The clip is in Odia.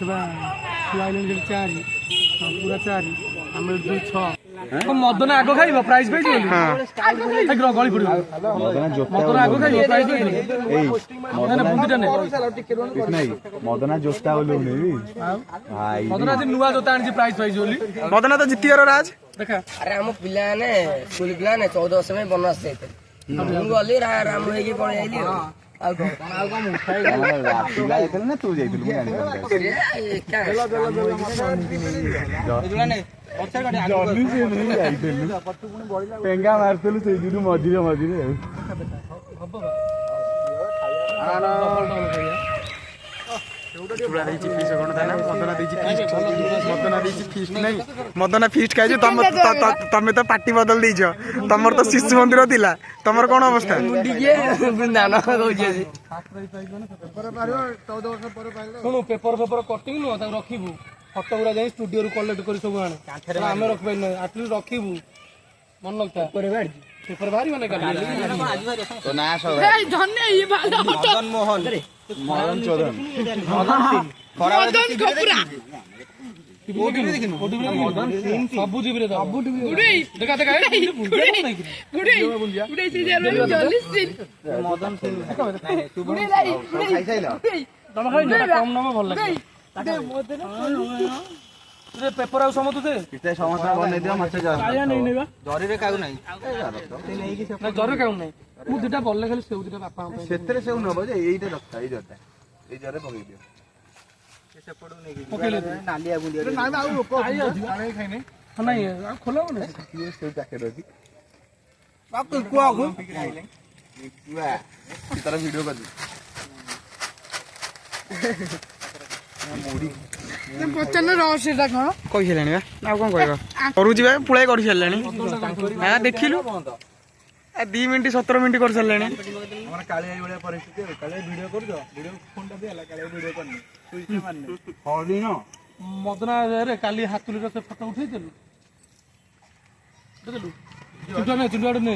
ସେବା ଛୁଆଇଲେଣି ଚାରି ପୁରା ଚାରି ଆମେ ଦୁଇ ଛଅ ମଦନ ଆଗ ଖାଇବ ପ୍ରାଇସ୍ ପାଇଛି ବୋଲି ଗଳି ପଡିବ ମଦନ ଆଗ ଖାଇବ ପ୍ରାଇସ୍ ପାଇଛି ମଦନା ଜୋତା ମଦନ ଆଜି ନୂଆ ଜୋତା ଆଣିଛି ପ୍ରାଇସ୍ ପାଇଛି ବୋଲି ମଦନା ତ ଜିତିବାର ରାଜ ଦେଖା ଆରେ ଆମ ପିଲାମାନେ ସ୍କୁଲ ପିଲାମାନେ 14 ବର୍ଷ ପାଇଁ ବନବାସ ଯାଇଥିଲେ ମୁଁ ଗଲି ରାମ ହେଇକି ପଳେଇ ଆଇଲି ଆଉ ନା ତୁ ଯାଇଥିଲୁ ପେଙ୍ଗା ମାରିଥିଲୁ ସେଇଥିରୁ ମଝିରେ ମଝିରେ ମଦନା ଫିଷ୍ଟ ଖାଇଛୁ ତମେ ତ ପାଟି ବଦଳ ଦେଇଛ ତମର ତ ଶିଶୁ ମନ୍ଦିର ଥିଲା ତମର କଣ ଅବସ୍ଥା ଶୁଣୁ ପେପର ଫେପର କଟିଂ ନୁହଁ ତାକୁ ରଖିବୁ ଫଟୋ ଗୁରା ଯାଇ ଷ୍ଟୁଡିଓରୁ କଲେକ୍ଟ କରି ସବୁ ଆଣେ ଆମେ ରଖିପାରିଲୁ ଆଟଲିଷ୍ଟ ରଖିବୁ ମନ ରଖିଥା ପେପର ବାହାରିବ ନା କାଲି ସବୁ ଟିଭିରେ କମ ନବ ଭଲ ଲାଗେ ପେପର ଆଉ ସମସ୍ତ ଜରିରେ କାଉ ନାହିଁ ଜରିରେ କାଉ ନାହିଁ ମୁଁ ଦିଟା ବଲଲେ ଖାଲି ସେଉ ଦିଟା ବାପା ସେଥିରେ ସେଉ ନବ ଯେ ଏଇଟା ରଖା ଏଇ ଜରିଟା ଏଇ ଜରିରେ ପକେଇ ଦିଅ ଖୋଲା ତାର ଭିଡିଓ କରିବି କହିସାରିଲାଣି ବା ଆଉ କଣ କହିବ କରୁଛି ବା ପୁଳାଏ କରିସାରିଲାଣି ଦେଖିଲୁ 2 ମିନିଟ୍ 17 ମିନିଟ୍ କରିସାରିଲାଣି ମଦନା କାଲି ହାତୁଲିର ସେ ଫଟୋ ଉଠେଇଥିଲୁ ଚିଟୁ ନେ